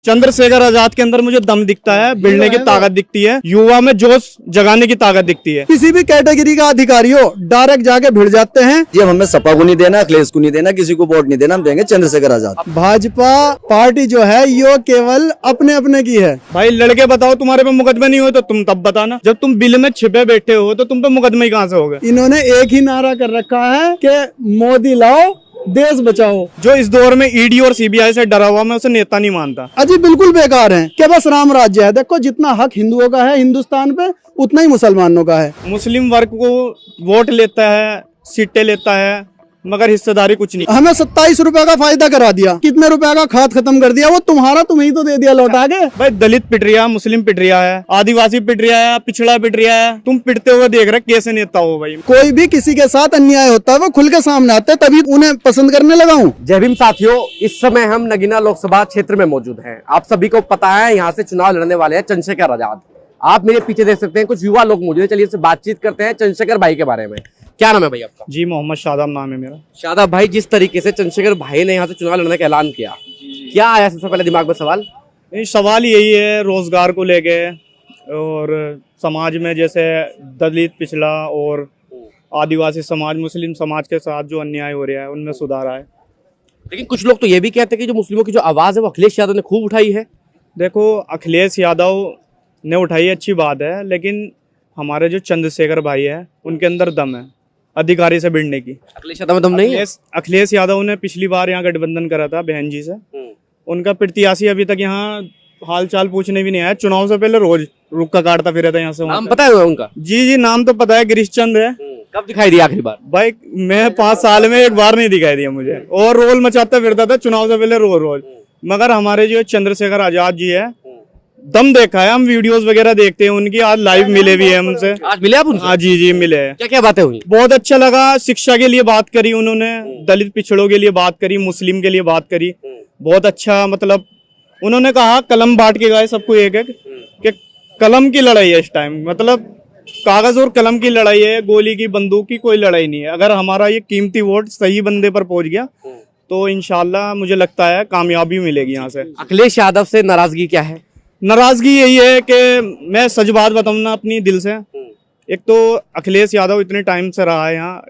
चंद्रशेखर आजाद के अंदर मुझे दम दिखता है, भिड़ने की ताकत दिखती है, युवा में जोश जगाने की ताकत दिखती है। किसी भी कैटेगरी का अधिकारी हो डायरेक्ट जाके भिड़ जाते हैं। जी हमें सपा को नहीं देना, अखिलेश को नहीं देना, किसी को वोट नहीं देना, हम देंगे चंद्रशेखर आजाद। भाजपा पार्टी जो है ये केवल अपने अपने की है। भाई लड़के बताओ तुम्हारे पे मुकदमे नहीं हुए तो तुम तब बताना, जब तुम बिल में छिपे बैठे हो तो तुम पे मुकदमे ही कहाँ से हो गए। इन्होंने एक ही नारा कर रखा है कि मोदी लाओ देश बचाओ। जो इस दौर में ईडी और सीबीआई से डरा हुआ, मैं उसे नेता नहीं मानता। अजी बिल्कुल बेकार है कि बस राम राज्य है। देखो जितना हक हिंदुओं का है हिंदुस्तान पे उतना ही मुसलमानों का है। मुस्लिम वर्ग को वोट लेता है, सीटें लेता है, मगर हिस्सेदारी कुछ नहीं। हमें 27 रुपए का फायदा करा दिया, कितने रुपए का खाद खत्म कर दिया, वो तुम्हारा तुम्हें ही तो दे दिया लौटा के। भाई दलित पिट रहा है, मुस्लिम पिट रहा है, आदिवासी पिट रहा है, पिछड़ा पिट रहा है, तुम पिटते हुए देख रहे कैसे नेता हो भाई। कोई भी किसी के साथ अन्याय होता है वो खुल के सामने आते हैं, तभी उन्हें पसंद करने लगा हूँ। जय भीम साथियों, इस समय हम नगीना लोकसभा क्षेत्र में मौजूद हैं। आप सभी को पता है यहाँ से चुनाव लड़ने वाले हैं चंद्रशेखर आजाद। आप मेरे पीछे देख सकते हैं कुछ युवा लोग मौजूद हैं। चलिए इससे बातचीत करते हैं चंद्रशेखर भाई के बारे में। क्या नाम है भाई आपका? जी मोहम्मद शादाब नाम है मेरा। शादाब भाई, जिस तरीके से चंद्रशेखर भाई ने यहाँ से चुनाव लड़ने का ऐलान किया, क्या आया सबसे पहले दिमाग में सवाल? सवाल यही है रोजगार को लेके, और समाज में जैसे दलित, पिछड़ा और आदिवासी समाज, मुस्लिम समाज के साथ जो अन्याय हो रहा है उनमें सुधार आए। लेकिन कुछ लोग तो ये भी कहते हैं कि जो मुस्लिमों की जो आवाज है वो अखिलेश यादव ने खूब उठाई है। देखो अखिलेश यादव ने उठाई अच्छी बात है, लेकिन हमारे जो चंद्रशेखर भाई है उनके अंदर दम है अधिकारी से भिड़ने की। अखिलेश यादव में दम नहीं है। अखिलेश यादव ने पिछली बार यहाँ गठबंधन करा था बहन जी से, उनका प्रत्याशी अभी तक यहाँ हाल चाल पूछने भी नहीं आया। चुनाव से पहले रोज रुक्का काटता फिर था यहाँ से। नाम पता है उनका? जी नाम तो पता है, गिरीश चंद है। कब दिखाई दिया आखिरी बार? भाई मैं 5 साल में एक बार नहीं दिखाई दिया मुझे, और रोल मचाता फिरता था चुनाव से पहले रोज। मगर हमारे जो चंद्रशेखर आजाद जी है दम देखा है, हम वीडियोस वगैरह देखते हैं उनकी, आज लाइव मिले भी है उनसे। आज मिले आप उनसे? हाँ जी मिले हैं। क्या क्या बातें हुई? बहुत अच्छा लगा। शिक्षा के लिए बात करी उन्होंने, दलित पिछड़ों के लिए बात करी, मुस्लिम के लिए बात करी। बहुत अच्छा, मतलब उन्होंने कहा कलम बांट के गए सबको एक एक, कि कलम की लड़ाई है इस टाइम, मतलब कागज और कलम की लड़ाई है, गोली की बंदूक की कोई लड़ाई नहीं है। अगर हमारा ये कीमती वोट सही बंदे पर पहुंच गया तो इंशाल्लाह मुझे लगता है कामयाबी मिलेगी यहाँ से। अखिलेश यादव से नाराजगी क्या है? नाराजगी यही है कि मैं सच बात बताऊं ना अपनी दिल से, एक तो अखिलेश यादव इतने टाइम से रहा है यहाँ,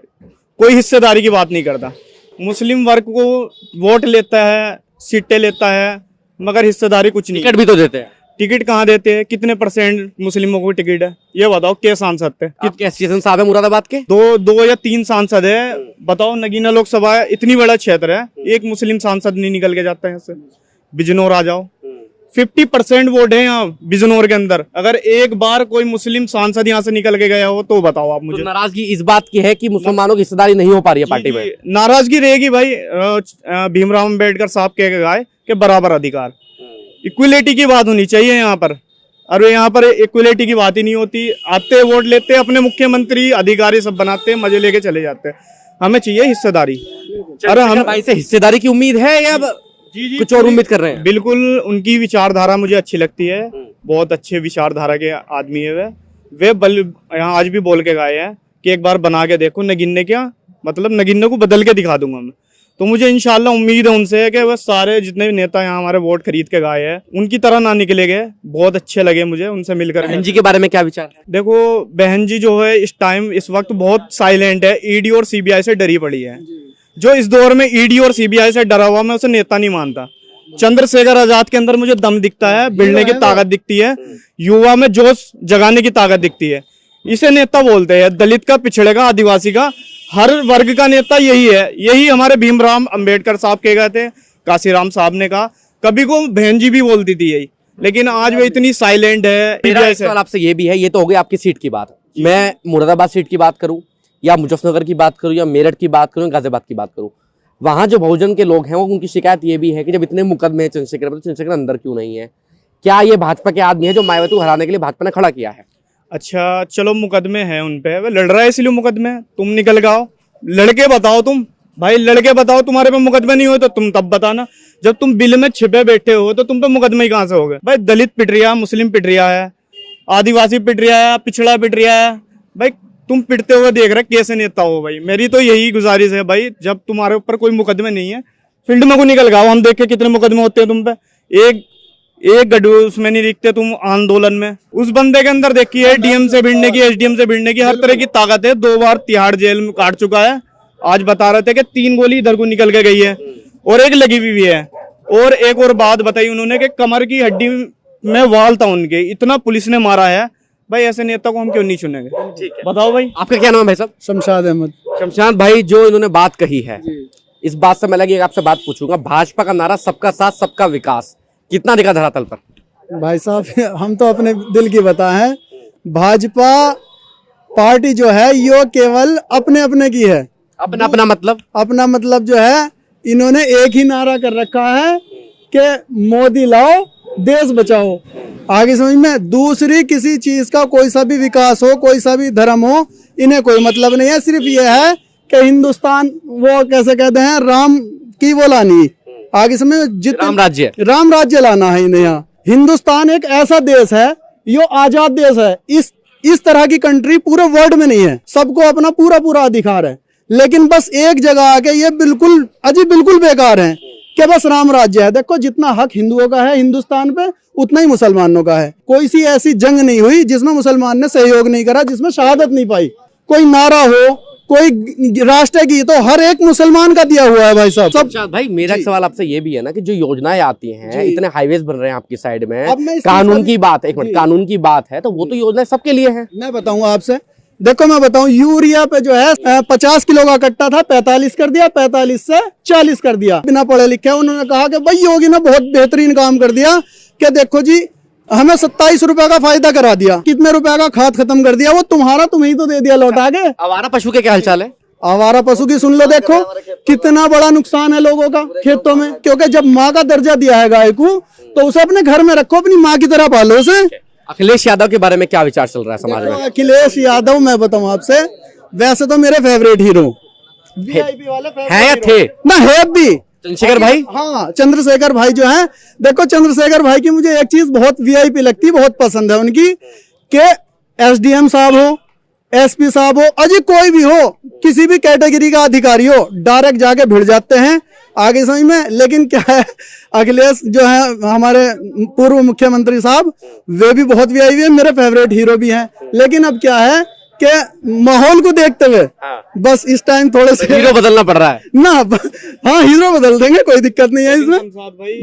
कोई हिस्सेदारी की बात नहीं करता। मुस्लिम वर्ग को वोट लेता है, सीटें लेता है, मगर हिस्सेदारी कुछ नहीं। टिकट भी तो देते हैं। टिकट कहाँ देते हैं? कितने % मुस्लिमों को टिकट है ये बताओ? क्या सांसद थे? आपके एसोसिएशन साहब है मुरादाबाद के? दो या 3 सांसद है। बताओ नगीना लोकसभा इतनी बड़ा क्षेत्र है, एक मुस्लिम सांसद नहीं निकल के जाता है यहाँ से। बिजनौर आ जाओ, 50% वोट है यहाँ बिजनौर के अंदर। अगर एक बार कोई मुस्लिम सांसद यहाँ से निकल के गया हो तो बताओ आप मुझे। तो नाराजगी इस बात की है कि मुसलमानों की हिस्सेदारी नहीं हो पा रही है पार्टी में? नाराजगी रहेगी भाई। भीमराव अम्बेडकर साहब कह के गए कि बराबर अधिकार, इक्वलिटी की बात होनी चाहिए यहाँ पर। और यहाँ पर इक्वलिटी की बात ही नहीं होती। आते वोट लेते, अपने मुख्यमंत्री अधिकारी सब बनाते, मजे लेके चले जाते हैं। हमें चाहिए हिस्सेदारी। अरे हम भाई से हिस्सेदारी की उम्मीद है या जी कुछ और उम्मीद कर रहे हैं? बिल्कुल, उनकी विचारधारा मुझे अच्छी लगती है। बहुत अच्छे विचारधारा के आदमी है वे बल यहाँ आज भी बोल के गए हैं कि एक बार बना के देखो नगीने, क्या मतलब नगीने को बदल के दिखा दूंगा मैं। तो मुझे इंशाल्लाह उम्मीद है उनसे कि वह सारे जितने भी नेता यहाँ हमारे वोट खरीद के गए हैं उनकी तरह ना निकले गए। बहुत अच्छे लगे मुझे उनसे मिलकर। बहन जी के बारे में क्या विचार है? देखो बहन जी जो है इस वक्त बहुत साइलेंट है, ईडी और सीबीआई से डरी पड़ी है। जो इस दौर में ईडी और सीबीआई से डरा हुआ, मैं उसे नेता नहीं मानता। चंद्रशेखर आजाद के अंदर मुझे दम दिखता है, भिड़ने की ताकत दिखती है, युवा में जोश जगाने की ताकत दिखती है। इसे नेता बोलते हैं। दलित का, पिछड़े का, आदिवासी का, हर वर्ग का नेता यही है। यही हमारे भीमराव अम्बेडकर साहब कह गए थे, काशीराम साहब ने कहा, कभी को बहन जी भी बोलती थी यही। लेकिन आज वो इतनी साइलेंट है। मेरा सवाल आपसे ये भी है, ये तो हो गई आपकी सीट की बात। मैं मुरादाबाद सीट की बात करूं या मुजफ्फरनगर की बात करूं या मेरठ की बात करूं, गाजियाबाद की बात करूं, वहां जो बहुजन के लोग हैं वो उनकी शिकायत ये भी है कि जब इतने मुकदमे हैं चंद्रशेखर पर, तो चंद्रशेखर अंदर क्यों नहीं है? क्या ये भाजपा के आदमी है जो मायावती को हराने के लिए भाजपा ने खड़ा किया है? अच्छा चलो मुकदमे हैं उन पे, वो लड़ रहा है इसलिए मुकदमे। तुम निकल गाओ, लड़के बताओ तुम, भाई लड़के बताओ तुम्हारे पे मुकदमे नहीं हुए तो तुम तब बताना, जब तुम बिल में छिपे बैठे हो तो तुम पे मुकदमे ही कहाँ से हो गए। भाई दलित पिट रहा है, मुस्लिम पिट रहा है, आदिवासी पिट रहा है, पिछड़ा पिट रहा है। भाई तुम पिटते हुए देख रहे कैसे नेता हो भाई। मेरी तो यही गुजारिश है भाई, जब तुम्हारे ऊपर कोई मुकदमे नहीं है फील्ड में को निकल गाओ, हम देखे कितने मुकदमे होते हैं तुम पे। एक एक गड्ढे उसमें नहीं दिखते तुम आंदोलन में। उस बंदे के अंदर देखिए डीएम से भिड़ने की, एसडीएम से भिड़ने की हर तरह की ताकत है। 2 बार तिहाड़ जेल में काट चुका है। आज बता रहे थे कि 3 गोली इधर को निकल के गई है और एक लगी भी है। और एक और बात बताई उन्होंने कि कमर की हड्डी में वाल था उनके, इतना पुलिस ने मारा है। भाई ऐसे नेता को हम क्यों नहीं चुनेंगे? बताओ भाई। आपका क्या नाम है भाई साहब? शमशाद अहमद। शमशाद भाई, जो इन्होंने बात कही है इस बात से मैं लगी आपसे बात पूछूंगा। भाजपा का नारा सबका साथ सबका विकास कितना दिखा धरातल पर? भाई साहब हम तो अपने दिल की बता है, भाजपा पार्टी जो है ये केवल अपने अपने की है। अपना अपना मतलब? अपना मतलब जो है इन्होंने एक ही नारा कर रखा है कि मोदी लाओ देश बचाओ। आगे समझ में दूसरी किसी चीज का कोई सा भी विकास हो, कोई सा भी धर्म हो, इन्हें कोई मतलब नहीं है। सिर्फ ये है कि हिंदुस्तान वो कैसे कहते हैं राम की वो लानी, आगे समझ जितने राम राज्य लाना है इन्हें। यहाँ हिंदुस्तान एक ऐसा देश है, यो आजाद देश है। इस तरह की कंट्री पूरे वर्ल्ड में नहीं है। सबको अपना पूरा पूरा अधिकार है, लेकिन बस एक जगह आके ये बिल्कुल बेकार है कि बस राम राज्य है। देखो जितना हक हिंदुओं का है हिंदुस्तान पे, उतना ही मुसलमानों का है। कोई सी ऐसी जंग नहीं हुई जिसमें मुसलमान ने सहयोग नहीं करा, जिसमें शहादत नहीं पाई। कोई नारा हो, कोई राष्ट्र गीत तो हर एक मुसलमान का दिया हुआ है भाई साहब। सब भाई मेरा एक सवाल आपसे ये भी है ना कि जो योजनाएं आती हैं, इतने हाईवेज बन रहे हैं आपकी साइड में, कानून की बात, एक मिनट, कानून की बात है तो वो तो योजनाएं सबके लिए है। मैं बताऊं आपसे, देखो मैं बताऊं, यूरिया पे जो है 50 किलो का कट्टा था, 45 कर दिया, 45 से 40 कर दिया। बिना पढ़े लिखे उन्होंने कहा कि भाई योगी ने बहुत बेहतरीन काम कर दिया कि देखो जी हमें 27 रुपए का फायदा करा दिया, कितने रुपए का खाद खत्म कर दिया, वो तुम्हें तो दे दिया लौटा के। आवारा पशु के क्या हालचाल है? आवारा पशु की सुन लो, देखो कितना बड़ा नुकसान है लोगों का खेतों में। क्योंकि जब माँ का दर्जा दिया है गाय को, तो उसे अपने घर में रखो, अपनी माँ की तरह पालो उसे। अखिलेश यादव के बारे में क्या विचार चल रहा है समाज में? अखिलेश यादव मैं बताऊं आपसे, वैसे तो मेरे फेवरेट हीरो वीआईपी वाले है या थे ना, है भी चंद्रशेखर भाई। हाँ चंद्रशेखर भाई जो है, देखो चंद्रशेखर भाई की मुझे एक चीज बहुत वीआईपी लगती है, बहुत पसंद है उनकी, कि एसडीएम साहब हो, एसपी साहब हो, अजी कोई भी हो, किसी भी कैटेगरी का अधिकारी हो, डायरेक्ट जाके भिड़ जाते हैं आगे समझ में। लेकिन क्या है, अखिलेश जो है हमारे पूर्व मुख्यमंत्री साहब, वे भी बहुत वीआईपी है, मेरे फेवरेट हीरो भी हैं। लेकिन अब क्या है कि माहौल को देखते हुए बस इस टाइम थोड़े से हीरो बदलना पड़ रहा है ना। हाँ हीरो बदल देंगे, कोई दिक्कत नहीं है इसमें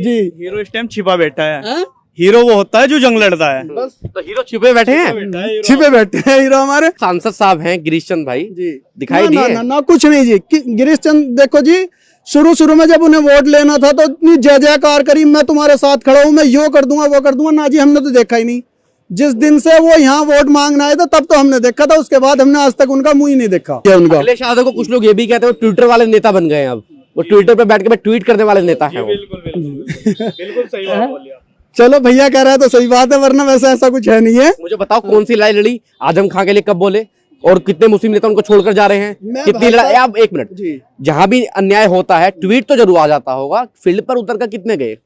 जी। हीरो इस टाइम छिपा बैठा है। हीरो वो होता है जो जंग लड़ता है। बस तो हीरो छिपे बैठे हैं, छिपे बैठे हैं हीरो हमारे। सांसद साहब हैं गिरीश चंद भाई जी, दिखाई दिए? ना कुछ नहीं जी। गिरीश चंद देखो जी, शुरू में जब उन्हें वोट लेना था तो इतनी जय जयकार करी, मैं तुम्हारे साथ खड़ा हूँ, मैं यो कर दूंगा वो कर दूंगा। ना जी, हमने तो देखा ही नहीं। जिस दिन से वो यहाँ वोट मांगना आए थे तब तो हमने देखा था, उसके बाद हमने आज तक उनका मुंह ही नहीं देखा। उनका अखिलेश यादव को कुछ लोग ये भी कहते हैं वो ट्विटर वाले नेता बन गए हैं। अब वो ट्विटर पे बैठ के ट्वीट करने वाले नेता है। बिल्कुल सही बात बोली आप। चलो भैया कह रहा है तो सही बात है, वरना वैसा ऐसा कुछ है नहीं है। मुझे बताओ कौन सी लड़ाई लड़ी आजम खां के लिए, कब बोले, और कितने मुस्लिम नेता उनको छोड़कर जा रहे हैं? कितनी लड़ाई? आप एक मिनट, जहां भी अन्याय होता है ट्वीट तो जरूर आ जाता होगा, फील्ड पर उतर कर कितने गए?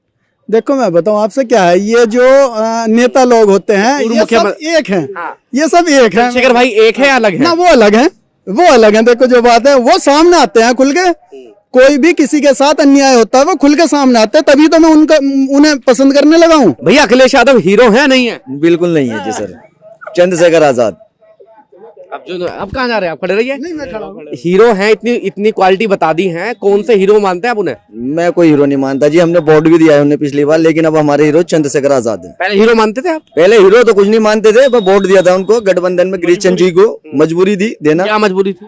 देखो मैं बताऊं आपसे क्या है, ये जो नेता लोग होते हैं ये सब एक हैं। ये सब एक है। शेखर भाई एक है या अलग है? ना वो अलग है, वो अलग है। देखो जो बात है वो सामने आते हैं खुल के। कोई भी किसी के साथ अन्याय होता है वो खुल के सामने आते हैं, तभी तो मैं उन्हें पसंद करने लगा हूँ। भैया अखिलेश यादव हीरो है नहीं है? बिल्कुल नहीं है जी सर। चंद्रशेखर आजाद। अब कहाँ जा रहे हैं आप? खड़े रहिए। नहीं मैं खड़ा हूँ। हीरो हैं, इतनी क्वालिटी बता दी है, कौन से हीरो मानते हैं आप उन्हें? मैं कोई हीरो नहीं मानता जी, हमने वोट भी दिया है उन्हें पिछली बार, लेकिन अब हमारे हीरो चंद्रशेखर आजाद है। पहले हीरो मानते थे आप? पहले हीरो तो कुछ नहीं मानते थे, बस वोट दिया था उनको गठबंधन में। गिरीश चंद जी को मजबूरी थी देना। क्या मजबूरी थी?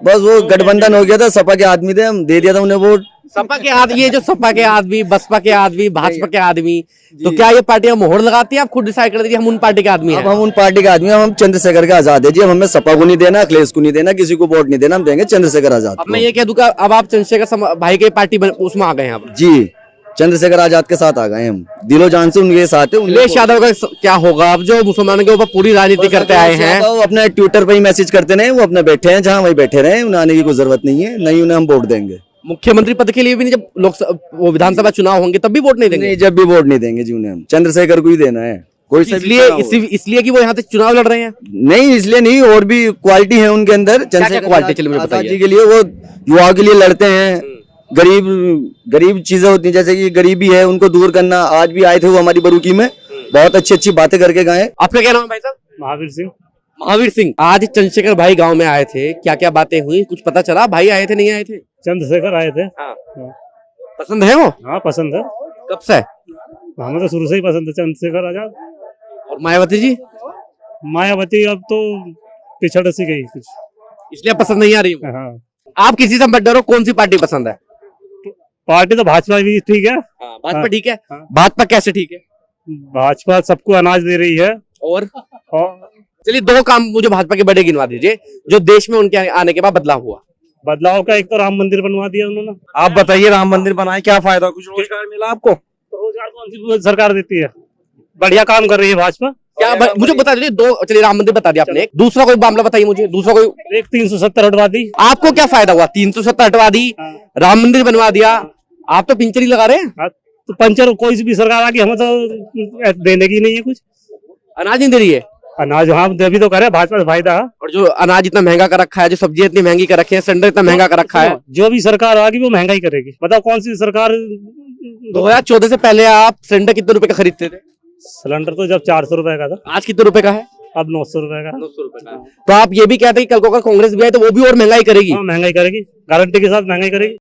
बस वो गठबंधन हो गया था, सपा के आदमी थे, हम दे दिया था उन्हें वोट। सपा के आदमी, ये जो सपा के आदमी, बसपा के आदमी, भाजपा के आदमी, तो क्या ये पार्टियां मोहर लगाती है? आप खुद डिसाइड कर दीजिए हम उन पार्टी के आदमी हैं। अब हम उन पार्टी के आदमी हैं, हम चंद्रशेखर के आजाद है जी। अब हमें सपा को नहीं देना, अखिलेश को नहीं देना, किसी को वोट नहीं देना, हम देंगे चंद्रशेखर आजाद। अब मैं ये कह दूंगा अब आप चंद्रशेखर भाई के पार्टी उसमें आ गए हैं अब जी। चंद्रशेखर आजाद के साथ आ गए हम, दिलो जान से उनके साथ है। अखिलेश यादव का क्या होगा अब जो मुसलमानों के ऊपर पूरी राजनीति करते आए हैं? वो अपने ट्विटर पे ही मैसेज करते रहे, वो अपने बैठे हैं जहाँ वही बैठे रहे, उन्हें आने की कोई जरूरत नहीं है। नहीं उन्हें हम वोट देंगे। मुख्यमंत्री पद के लिए भी नहीं, जब लोकसभा विधानसभा चुनाव होंगे तब भी वोट नहीं देंगे? नहीं, जब भी वोट नहीं देंगे जी उन्हें, हम चंद्रशेखर को ही देना है। कोई इसलिए कि वो यहाँ से चुनाव लड़ रहे हैं? नहीं, इसलिए नहीं, और भी क्वालिटी है उनके अंदर। चंद्रशेखर आजाद जी के लिए वो युवाओं के लिए लड़ते हैं, गरीब गरीब चीजें होती हैं, जैसे कि गरीबी है उनको दूर करना। आज भी आए थे वो हमारी बरूकी में, बहुत अच्छी अच्छी बातें करके गए। आपका क्या नाम है भाई साहब? महावीर सिंह। महावीर सिंह, आज चंद्रशेखर भाई गांव में आए थे, क्या क्या बातें हुई, कुछ पता चला? भाई आए थे, नहीं आए थे? चंद्रशेखर आए थे। हाँ। पसंद है वो? हाँ पसंद है, कब से? हमें तो शुरू से ही पसंद है चंद्रशेखर आजाद। और मायावती जी? मायावती अब तो पिछड़ सी गई कुछ। इसलिए पसंद नहीं आ रही वो। हाँ, आप किसी से मत डरो, कौन सी पार्टी पसंद है? पार्टी तो भाजपा भी ठीक है। भाजपा ठीक है। हाँ। भाजपा कैसे ठीक है? भाजपा सबको अनाज दे रही है। और और चलिए दो काम मुझे भाजपा के बड़े गिनवा दीजिए जो देश में उनके आने के बाद बदलाव हुआ। बदलाव का एक तो राम मंदिर बनवा दिया उन्होंने। आप बताइए, राम मंदिर बनाए क्या फायदा, कुछ रोजगार मिला आपको? तो रोजगार कौन सी सरकार देती है? बढ़िया काम कर रही है भाजपा। क्या मुझे बता दीजिए दो। चलिए राम मंदिर बता दिया आपने, दूसरा कोई मामला बताइए मुझे, दूसरा कोई। एक 370 हटवा दी। आपको क्या फायदा हुआ? 370 हटवा दी, राम मंदिर बनवा दिया, आप तो पिंचरी लगा रहे हैं। हाँ, तो पंचर कोई भी सरकार आके हमें तो देने की नहीं है कुछ। अनाज नहीं दे रही है। अनाज हाँ अभी तो करे, भाजपा से फायदा है। और जो अनाज इतना महंगा कर रखा है, जो सब्जी इतनी महंगी कर रखी है, सिलेंडर इतना महंगा कर रखा है। जो भी सरकार आएगी वो महंगाई करेगी। बताओ कौन सी सरकार। 2014 से पहले आप सिलेंडर कितने रुपए का खरीदते थे? सिलेंडर तो जब 400 रुपए का था, आज कितने रुपए का है? अब 900 रुपए का। 900 रुपए का। तो आप ये भी कहते हैं कि कल को अगर कांग्रेस भी आए तो वो भी और महंगाई करेगी? हाँ महंगाई करेगी, गारंटी के साथ महंगाई करेगी।